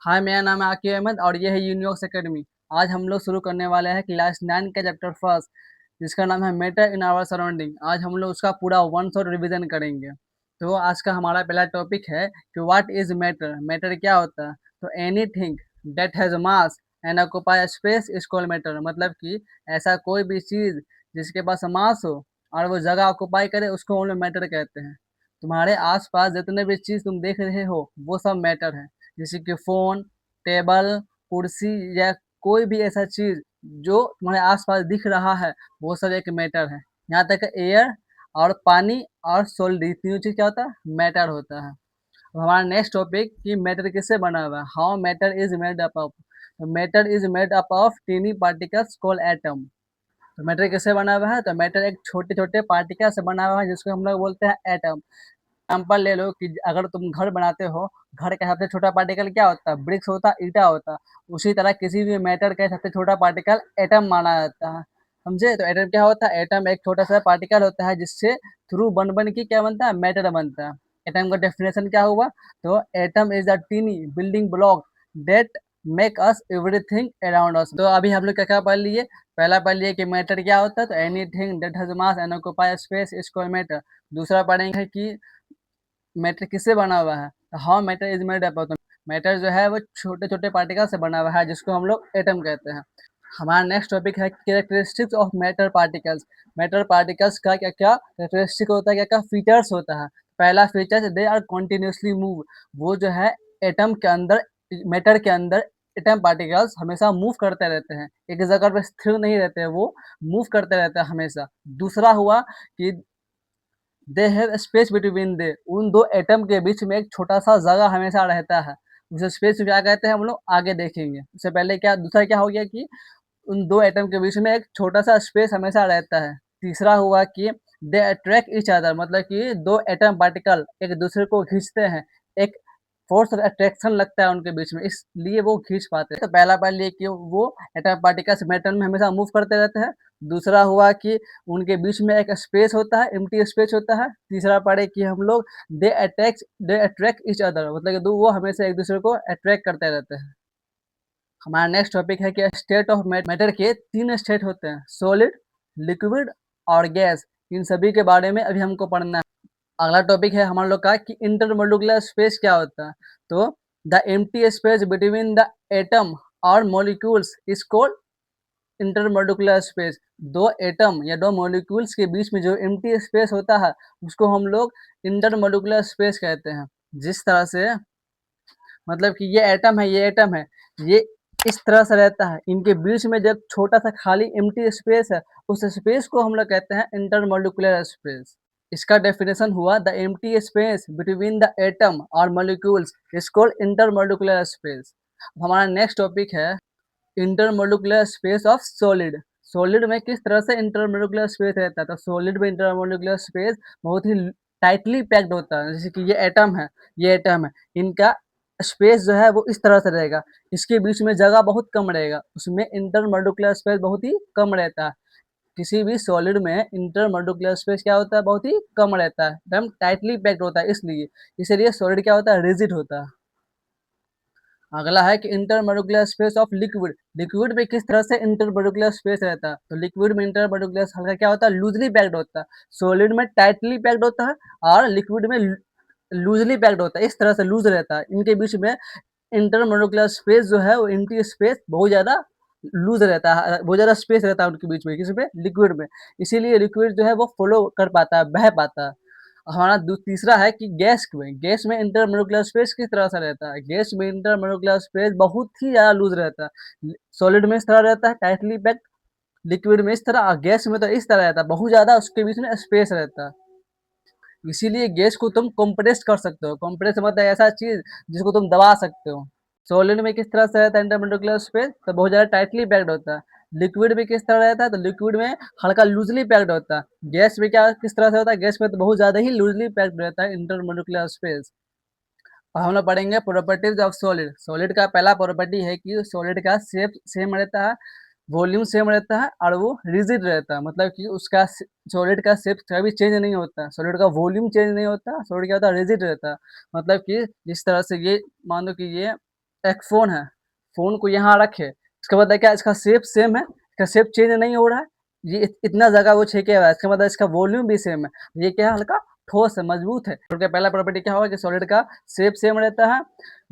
हाय, मेरा नाम है आकिब अहमद और ये है यूनिवर्स एकेडमी। आज हम लोग शुरू करने वाले हैं क्लास 9 का चैप्टर फर्स्ट, जिसका नाम है मैटर इन आवर सराउंडिंग। आज हम लोग उसका पूरा वन शॉट रिवीजन करेंगे। तो आज का हमारा पहला टॉपिक है कि व्हाट इज मैटर। मैटर क्या होता है? तो anything that has mass and occupy space is called matter. मतलब कि ऐसा कोई भी चीज जिसके पास मास हो और वो जगह ऑक्यूपाई करे, उसको हम लोग मैटर कहते हैं। तुम्हारे आसपास जितने भी चीज तुम देख रहे हो वो सब मैटर है। जैसे कि फोन, टेबल, कुर्सी या कोई भी ऐसा चीज जो तुम्हारे आसपास दिख रहा है, वो सब एक मैटर है। यहाँ तक एयर और पानी और सॉलिड, ये तीनों चीज क्या होता है? मैटर होता है। तो हमारा नेक्स्ट टॉपिक कि मैटर किससे बना हुआ है, how matter is made up of. Matter is made up of tiny particles called atom. तो मैटर किससे बना हुआ है? तो मैटर एक छोटे छोटे पार्टिकल से बना हुआ है, जिसको हम लोग बोलते हैं एटम। एग्जाम्पल ले लो कि अगर तुम घर बनाते हो, घर का सबसे छोटा पार्टिकल क्या होता है? ब्रिक्स होता है, ईटा होता है। उसी तरह किसी भी मैटर का सबसे छोटा पार्टिकल एटम माना जाता है। समझे? तो एटम क्या होता है? एटम एक छोटा सा पार्टिकल होता है जिससे थ्रू बन बन के क्या बनता है? मैटर बनता है। एटम का डेफिनेशन क्या हुआ? तो atom is a tiny building block that make us everything around us. तो अभी हम लोग क्या क्या पढ़ लिए? पहला पढ़ लिए कि मैटर क्या होता है, तो anything that has mass and occupy space is called matter. दूसरा पढ़ेंगे कि मैटर किससे बना हुआ है, how matter is made up. Matter जो है वो छोटे छोटे पार्टिकल से बना हुआ है, जिसको हम लोग एटम कहते हैं। हमारा नेक्स्ट टॉपिक है characteristics of matter particles. Matter particles का क्या क्या कैरेक्टरिस्टिक होता है, क्या क्या फीचर्स होता है? पहला feature, they are continuously move. वो जो है एटम के अंदर, मैटर के अंदर एटम पार्टिकल्स हमेशा मूव करते रहते हैं, एक जगह पे स्थिर नहीं रहते हैं, वो मूव करते रहते हैं हमेशा। दूसरा हुआ कि दे हैव स्पेस बिटवीन दे, उन दो एटम के बीच में एक छोटा सा जगह हमेशा रहता है। उसे स्पेस क्या कहते हैं हम लोग आगे देखेंगे। उससे पहले क्या, दूसरा क्या हो गया कि उन दो एटम के बीच में एक छोटा सा स्पेस हमेशा रहता है। तीसरा हुआ कि दे अट्रैक्ट ईच अदर, मतलब कि दो एटम पार्टिकल एक दूसरे को खींचते हैं, एक फोर्स अट्रैक्शन लगता है उनके बीच में, इसलिए वो खींच पाते हैं। तो पहला पढ़ लिए कि वो एटम पार्टिकल्स मैटर में हमेशा मूव करते रहते हैं। दूसरा हुआ कि उनके बीच में एक स्पेस होता है, एम्प्टी स्पेस होता है। तीसरा पढ़े कि हम लोग दे अट्रैक्ट ईच अदर, मतलब कि दो वो हमेशा एक दूसरे को अट्रैक्ट करते रहते हैं। हमारा नेक्स्ट टॉपिक है कि स्टेट ऑफ मैटर के तीन स्टेट होते हैं, सॉलिड, लिक्विड और गैस। इन सभी के बारे में अभी हमको पढ़ना है। अगला टॉपिक है हमारे लोग का कि इंटरमोलिकुलर स्पेस क्या होता है। तो the empty space between the atom और molecules is called intermolecular space. दो एटम या दो मॉलिक्यूल्स के बीच में जो एम्प्टी स्पेस होता है, उसको हम लोग इंटरमोलिकुलर स्पेस कहते हैं। जिस तरह से, मतलब कि ये एटम है, ये एटम है, ये इस तरह से रहता है, इनके बीच में जब छोटा सा खाली एम्प्टी स्पेस है, उस स्पेस को हम लोग कहते हैं इंटरमोलिकुलर स्पेस। इसका डेफिनेशन हुआ, the empty space between the atom और molecules is called intermolecular space. हमारा नेक्स्ट टॉपिक है intermolecular space of solid. Solid में किस तरह से इंटरमोलिकुलर स्पेस रहता है? तो सॉलिड में इंटरमोलिकुलर स्पेस बहुत ही टाइटली पैक्ड होता है। जैसे कि ये एटम है, ये एटम है, इनका स्पेस जो है वो इस तरह से रहेगा, इसके बीच में जगह बहुत कम रहेगा, उसमें इंटरमोलिकुलर स्पेस बहुत ही कम रहता है। किसी भी सॉलिड में इंटरमोलिकुलर स्पेस क्या होता है? बहुत ही कम रहता है, एकदम टाइटली पैक्ड होता है, इसलिए इसीलिए सॉलिड क्या होता है? रिजिड होता है। अगला है कि intermolecular space of liquid. Liquid में किस तरह से इंटरमोलिकुलर स्पेस रहता है? तो लिक्विड में इंटरमोलिकुलर हल्का क्या होता है? लूजली पैक्ड होता है। सॉलिड में टाइटली पैक्ड होता है और लिक्विड में लूजली पैक्ड होता है, इस तरह से लूज रहता है। इनके बीच में इंटरमोलिकुलर स्पेस जो है वो एम्प्टी स्पेस बहुत ज़्यादा लूज रहता है, बहुत ज़्यादा स्पेस रहता है उनके बीच में, किसमें? लिक्विड में। इसीलिए लिक्विड जो है वो फ्लो कर पाता है, बह पाता है। हमारा तीसरा है कि गैस में इंटरमोलिकुलर स्पेस किस तरह से रहता है? गैस में इंटरमोलिकुलर स्पेस बहुत ही ज़्यादा लूज रहता है। सॉलिड में इस तरह रहता है, टाइटली पैक्ड। लिक्विड में इस तरह, और गैस में तो इस तरह रहता है, बहुत ज़्यादा उसके बीच में स्पेस रहता है। इसीलिए गैस को तुम कंप्रेस कर सकते हो। कंप्रेस मतलब ऐसा चीज जिसको तुम दबा सकते हो। सॉलिड में किस तरह से रहता है इंटरमोलिकुलर स्पेस? तो बहुत ज्यादा टाइटली पैक्ड होता है। लिक्विड में किस तरह रहता है? तो लिक्विड में हल्का लूजली पैक्ड होता है। गैस में क्या किस तरह से होता है? गैस में तो बहुत ज्यादा ही लूजली पैक्ड रहता है इंटरमोलिकुलर स्पेस। और हम लोग पढ़ेंगे प्रॉपर्टीज ऑफ सॉलिड। सॉलिड का पहला प्रॉपर्टी है कि सॉलिड का शेप सेम रहता है, वॉल्यूम सेम रहता है और वो रिजिड रहता है। मतलब कि उसका सॉलिड का शेप कभी चेंज नहीं होता, सॉलिड का वॉल्यूम चेंज नहीं होता, सॉलिड क्या होता है? रिजिड रहता है। मतलब कि जिस तरह से ये, मान लो कि ये एक फ़ोन है, फ़ोन को यहाँ रखे, इसका मतलब क्या इसका शेप सेम है, इसका शेप चेंज नहीं हो रहा है, ये इतना जगह वो छेके हुआ है, इसका मतलब इसका वॉल्यूम भी सेम है। ये क्या है हल्का ठोस है, मजबूत है। तो क्या पहला प्रॉपर्टी क्या होगा कि सॉलिड का शेप सेम रहता है,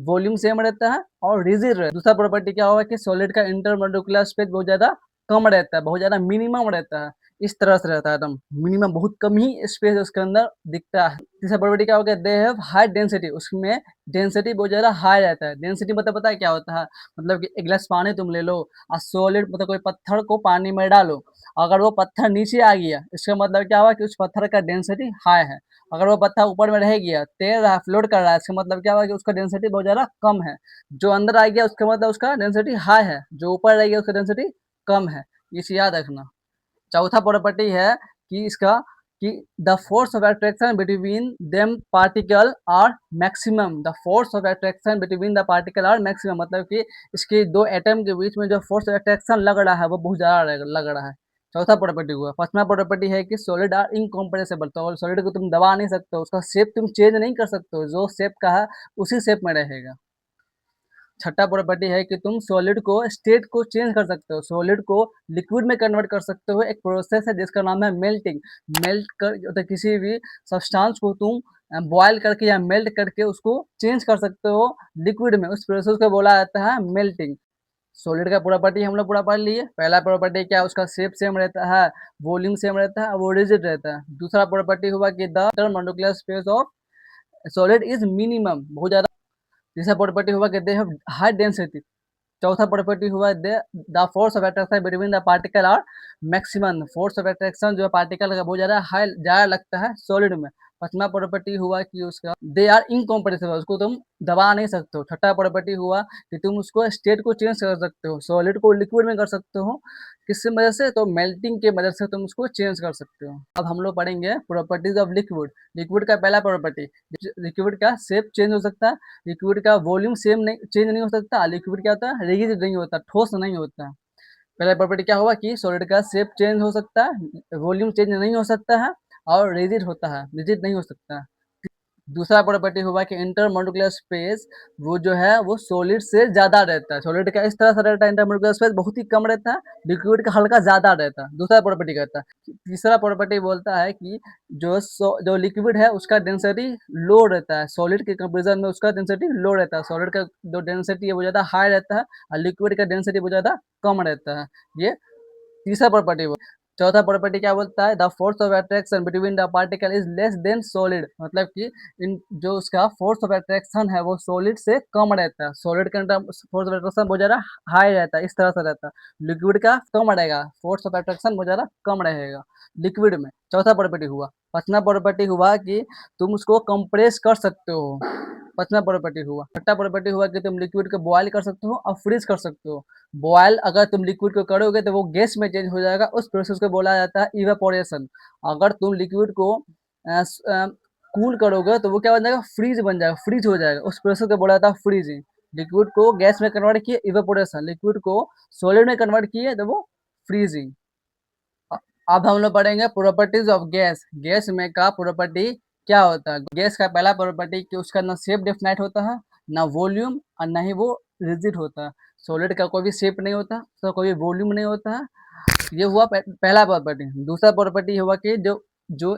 वॉल्यूम सेम रहता है और रिजिड रहता है। दूसरा प्रॉपर्टी क्या होगा कि सॉलिड का इंटरमोलिक्यूलर स्पेस बहुत ज़्यादा कम रहता है, बहुत ज़्यादा मिनिमम रहता है। इस तरह से रहता है एकदम मिनिमम, बहुत कम ही स्पेस उसके अंदर दिखता है। तीसरा प्रॉपर्टी क्या हो गया, दे हैव हाई डेंसिटी, उसमें डेंसिटी बहुत ज़्यादा हाई रहता है। डेंसिटी मतलब पता है क्या होता है? मतलब कि एक गिलास पानी तुम ले लो और सॉलिड मतलब कोई पत्थर को पानी में डालो, अगर वो पत्थर नीचे आ गया, इसका मतलब क्या हुआ कि उस पत्थर का डेंसिटी हाई है। अगर वो पत्थर ऊपर में रह गया, तैर रहा है, फ्लोट कर रहा है, इसका मतलब क्या हुआ कि उसका डेंसिटी बहुत ज़्यादा कम है। जो अंदर आ गया उसका मतलब उसका डेंसिटी हाई है, जो ऊपर रह गया उसका डेंसिटी कम है। इसे याद रखना। चौथा प्रॉपर्टी है कि इसका कि the force of attraction between them particle are maximum, the force of attraction between the particle are maximum, मतलब कि इसके दो एटम के बीच में जो फोर्स ऑफ अट्रैक्शन लग रहा है वो बहुत ज़्यादा लग रहा है। चौथा प्रॉपर्टी हुआ। पांचवा प्रॉपर्टी है कि सॉलिड आर इनकम्प्रेसिबल, तो सॉलिड को तुम दबा नहीं सकते हो, उसका शेप तुम चेंज नहीं कर सकते हो, जो शेप का है उसी शेप में रहेगा। छठा प्रॉपर्टी है कि तुम सॉलिड को स्टेट को चेंज कर सकते हो, सॉलिड को लिक्विड में कन्वर्ट कर सकते हो। एक प्रोसेस है जिसका नाम है मेल्टिंग। मेल्ट कर तो किसी भी सब्सटेंस को तुम बॉयल करके या मेल्ट करके उसको चेंज कर सकते हो लिक्विड में, उस प्रोसेस को बोला जाता है मेल्टिंग। सॉलिड का प्रॉपर्टी हम लोग पूरा पढ़ लिए। पहला प्रॉपर्टी क्या, उसका शेप सेम रहता है, वॉल्यूम सेम रहता है, वो रिजिड रहता है। दूसरा प्रॉपर्टी हुआ कि the molecular space of solid is minimum, बहुत ज्यादा। तीसरा प्रॉपर्टी हुआ कि दे हैव हाई डेंसिटी। चौथा प्रॉपर्टी हुआ the force of attraction between the particle और मैक्सिमम, फोर्स ऑफ अट्रैक्शन जो है पार्टिकल का बहुत ज़्यादा लगता है सॉलिड में। पांचवा प्रॉपर्टी हुआ कि उसका दे आर इनकम्प्रेसिबल, उसको तुम दबा नहीं सकते हो। छठा प्रॉपर्टी हुआ कि तुम उसको स्टेट को चेंज कर सकते हो, सॉलिड को लिक्विड में कर सकते हो। किस वजह से, तो मेल्टिंग के वजह से तुम उसको चेंज कर सकते हो। अब हम लोग पढ़ेंगे प्रॉपर्टीज ऑफ लिक्विड। लिक्विड का पहला प्रॉपर्टी, लिक्विड का शेप चेंज हो सकता है, लिक्विड का वॉल्यूम सेम नहीं चेंज नहीं हो सकता, लिक्विड क्या होता है रिजिड नहीं होता, ठोस नहीं होता। पहला प्रॉपर्टी क्या हुआ कि सॉलिड का शेप चेंज हो सकता है, वॉल्यूम चेंज नहीं हो सकता है और रिजिड होता है, रिजिड नहीं हो सकता है। दूसरा प्रॉपर्टी हुआ कि इंटरमोलिकुलर स्पेस वो जो है वो सॉलिड से ज़्यादा रहता है, सॉलिड का इस तरह से रहता है, इंटरमोलिकुलर स्पेस बहुत ही कम रहता है, लिक्विड का हल्का ज़्यादा रहता है। दूसरा प्रॉपर्टी कहता है। तीसरा प्रॉपर्टी बोलता है कि जो लिक्विड है उसका डेंसिटी लो रहता है, सॉलिड के कंपेरिजन में उसका डेंसिटी लो रहता है। सॉलिड का जो डेंसिटी है वो ज़्यादा हाई रहता है और लिक्विड का डेंसिटी बहुत ज़्यादा कम रहता है। ये तीसरा प्रॉपर्टी वो। चौथा प्रॉपर्टी क्या बोलता है, the force of attraction between the particle is less than solid, मतलब कि इन जो उसका फोर्स ऑफ अट्रैक्शन है वो सॉलिड से कम रहता है, सॉलिड के अंदर फोर्स ऑफ अट्रैक्शन बहुत ज़्यादा हाई रहता है, इस तरह से रहता है। लिक्विड का कम रहेगा, फोर्स ऑफ अट्रैक्शन बहुत ज़्यादा कम रहेगा लिक्विड में। चौथा प्रॉपर्टी हुआ। पांचवा प्रॉपर्टी हुआ कि तुम उसको कंप्रेस कर सकते हो, पांचवा प्रॉपर्टी हुआ। छठा प्रॉपर्टी हुआ कि तुम लिक्विड को बॉयल कर सकते हो और फ्रीज कर सकते हो। बॉयल अगर तुम लिक्विड को करोगे तो वो गैस में चेंज हो जाएगा, उस प्रोसेस को बोला जाता है इवेपोरेशन। अगर तुम लिक्विड को कूल करोगे तो वो क्या बन जाएगा, फ्रीज बन जाएगा, फ्रीज हो जाएगा, उस प्रोसेस को बोला जाता है फ्रीजिंग। लिक्विड को गैस में कन्वर्ट किए इवेपोरेशन, लिक्विड को सॉलिड में कन्वर्ट किए तो वो फ्रीजिंग। अब हम लोग पढ़ेंगे प्रॉपर्टीज ऑफ गैस। गैस में का प्रॉपर्टी क्या होता है। गैस का पहला प्रॉपर्टी कि उसका ना शेप डेफिनाइट होता है, ना वॉल्यूम और ना ही वो रिजिड होता है। सॉलिड का कोई भी शेप नहीं होता, उसका कोई भी वॉल्यूम नहीं होता है। ये हुआ पहला प्रॉपर्टी। दूसरा प्रॉपर्टी हुआ कि जो जो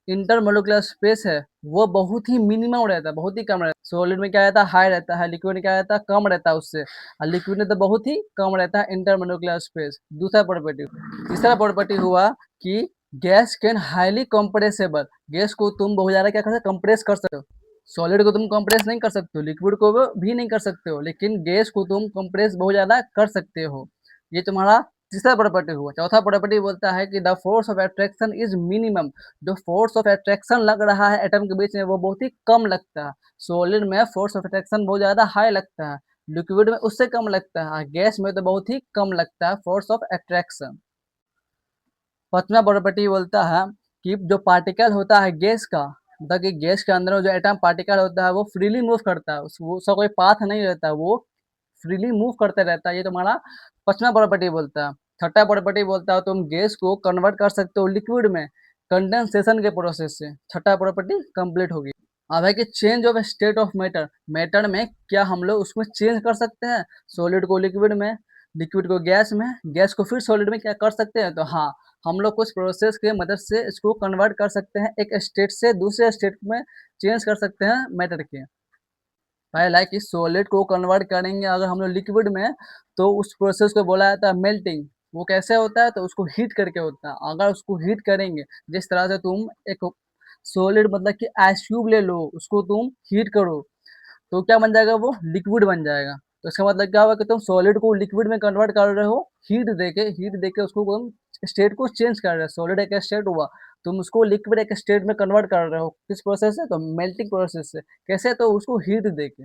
इंटरमोलिकुलर स्पेस है वो बहुत ही मिनिमम रहता है, बहुत ही कम रहता है। सॉलिड में क्या रहता है, हाई रहता है, लिक्विड में क्या रहता है, कम रहता है उससे, और लिक्विड में तो बहुत ही कम रहता है इंटरमोलिकुलर स्पेस। दूसरा प्रॉपर्टी। तीसरा प्रॉपर्टी हुआ कि गैस कैन हाईली कंप्रेसेबल, गैस को तुम बहुत ज़्यादा क्या कर सकते हो, कंप्रेस कर सकते हो। सॉलिड को तुम कंप्रेस नहीं कर सकते हो, लिक्विड को भी नहीं कर सकते हो, लेकिन गैस को तुम कंप्रेस बहुत ज़्यादा कर सकते हो। ये तुम्हारा तीसरा प्रॉपर्टी हुआ। चौथा प्रॉपर्टी बोलता है कि the force of attraction is minimum, जो फोर्स ऑफ अट्रैक्शन लग रहा है एटम के बीच में वो बहुत ही कम लगता है। सॉलिड में फोर्स ऑफ अट्रैक्शन बहुत ज़्यादा हाई लगता है, लिक्विड में उससे कम लगता है, गैस में तो बहुत ही कम लगता है फोर्स ऑफ अट्रैक्शन। पांचवा प्रॉपर्टी बोलता है कि जो पार्टिकल होता है गैस का, मतलब कि गैस के अंदर जो एटम पार्टिकल होता है वो फ्रीली मूव करता है, उसका कोई पाथ नहीं रहता, वो फ्रीली मूव करते रहता है। ये तुम्हारा पांचवा प्रॉपर्टी बोलता है। छठा प्रॉपर्टी बोलता है तुम गैस को कन्वर्ट कर सकते हो लिक्विड में कंडेंसेशन के प्रोसेस से। छठा प्रॉपर्टी कंप्लीट होगी। अब है कि change of state of matter, matter में क्या हम लोग उसमें चेंज कर सकते हैं, सॉलिड को लिक्विड में, लिक्विड को गैस में, गैस को फिर सॉलिड में क्या कर सकते हैं, तो हाँ, हम लोग कुछ प्रोसेस के मदद से इसको कन्वर्ट कर सकते हैं, एक स्टेट से दूसरे स्टेट में चेंज कर सकते हैं मैटर के। पहला है कि सॉलिड को कन्वर्ट करेंगे अगर हम लोग लिक्विड में, तो उस प्रोसेस को बोला जाता है मेल्टिंग। वो कैसे होता है, तो उसको हीट करके होता है। अगर उसको हीट करेंगे, जिस तरह से तुम एक सॉलिड मतलब कि आइस क्यूब ले लो, उसको तुम हीट करो, तो क्या बन जाएगा, वो लिक्विड बन जाएगा। तो इसका मतलब क्या हुआ कि तुम सॉलिड को लिक्विड में कन्वर्ट कर रहे हो, हीट देके उसको तुम स्टेट को चेंज कर रहे हो। सॉलिड एक स्टेट हुआ, तुम उसको लिक्विड एक स्टेट में कन्वर्ट कर रहे हो, किस प्रोसेस से, तो मेल्टिंग प्रोसेस से। कैसे, तो उसको हीट देके।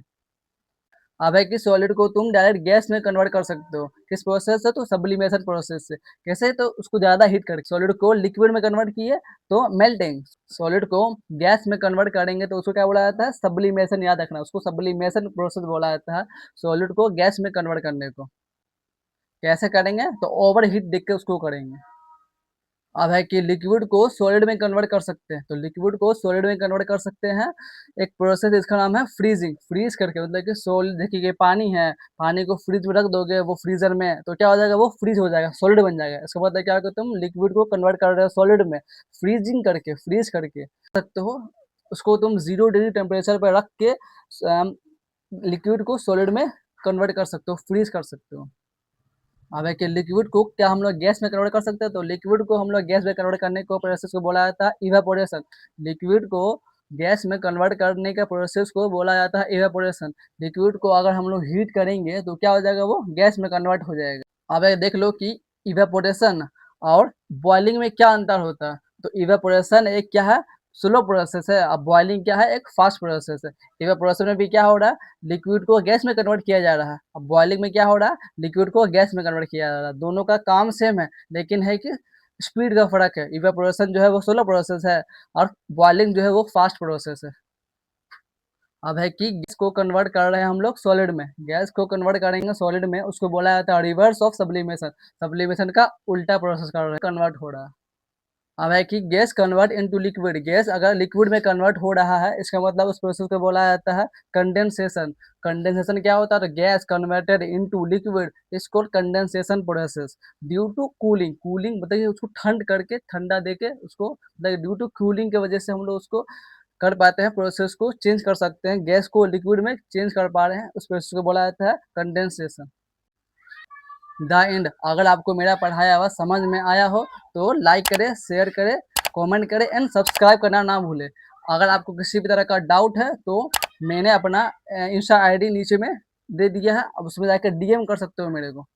अब है कि सॉलिड को तुम डायरेक्ट गैस में कन्वर्ट कर सकते हो, किस प्रोसेस से, तो सब्लिमेशन प्रोसेस से। कैसे, तो उसको ज़्यादा हीट करके। सॉलिड को लिक्विड में कन्वर्ट किए तो मेल्टिंग, सॉलिड को गैस में कन्वर्ट करेंगे तो उसको क्या बोला जाता है, सब्लिमेशन। याद रखना, उसको सब्लिमेशन प्रोसेस बोला जाता है, सॉलिड को गैस में कन्वर्ट करने को। कैसे करेंगे, तो ओवर हीट देख के उसको करेंगे। अब है कि लिक्विड को सॉलिड में कन्वर्ट कर सकते हैं, तो लिक्विड को सॉलिड में कन्वर्ट कर सकते हैं, एक प्रोसेस, इसका नाम है फ्रीजिंग। फ्रीज करके मतलब कि सॉलिड, देखिए ये पानी है, पानी को फ्रिज में रख दोगे वो फ्रीजर में, तो क्या हो जाएगा, वो फ्रीज हो जाएगा, सॉलिड बन जाएगा। इसका मतलब क्या होगा, तुम लिक्विड को कन्वर्ट कर रहे हो सॉलिड में, फ्रीजिंग करके, फ्रीज करके सकते हो। उसको तुम 0 डिग्री टेम्परेचर पर रख के लिक्विड को सॉलिड में कन्वर्ट कर सकते हो, फ्रीज कर सकते हो। अब है कि लिक्विड को क्या हम लोग गैस में कन्वर्ट कर सकते हैं, तो लिक्विड को हम लोग गैस में कन्वर्ट करने को प्रोसेस को बोला जाता है इवेपोरेशन। लिक्विड को गैस में कन्वर्ट करने का प्रोसेस को बोला जाता है इवेपोरेशन। लिक्विड को अगर हम लोग हीट करेंगे तो क्या हो जाएगा, वो गैस में कन्वर्ट हो जाएगा। अब ये देख लो कि इवेपोरेशन और बॉइलिंग में क्या अंतर होता है। तो इवेपोरेशन एक क्या है, स्लो प्रोसेस है, अब बॉइलिंग क्या है, एक फास्ट प्रोसेस है। इवेपोरेशन में भी क्या हो रहा है, लिक्विड को गैस में कन्वर्ट किया जा रहा है। अब बॉइलिंग में क्या हो रहा है, लिक्विड को गैस में कन्वर्ट किया जा रहा है। दोनों का काम सेम है, लेकिन है कि स्पीड का फ़र्क है। इवेपोरेशन जो है वो स्लो प्रोसेस है, और बॉइलिंग जो है वो फास्ट प्रोसेस है। अब है कि गैस को कन्वर्ट कर रहे हैं हम लोग सॉलिड में, गैस को कन्वर्ट करेंगे सॉलिड में, उसको बोला जाता है रिवर्स ऑफ सब्लिमेशन। सब्लिमेशन का उल्टा प्रोसेस कर रहे हैं, कन्वर्ट हो रहा है। अब है कि gas convert into liquid, gas अगर लिक्विड में कन्वर्ट हो रहा है, इसका मतलब उस प्रोसेस को बोला जाता है कंडेंसेशन। कंडेंसेशन क्या होता है, तो gas converted into liquid is called condensation process due to cooling. Cooling बताइए, उसको ठंड करके, ठंडा देके उसको, मतलब ड्यू टू कूलिंग की वजह से हम लोग उसको कर पाते हैं, प्रोसेस को चेंज कर सकते हैं, गैस को लिक्विड में चेंज कर पा रहे हैं, उस प्रोसेस को बोला जाता है कंडेंसेशन। The end. अगर आपको मेरा पढ़ाया हुआ समझ में आया हो तो लाइक करें, शेयर करें, कमेंट करें एंड सब्सक्राइब करना ना भूलें। अगर आपको किसी भी तरह का डाउट है तो मैंने अपना इंस्टा आईडी नीचे में दे दिया है, अब उसमें जाकर डीएम कर सकते हो मेरे को।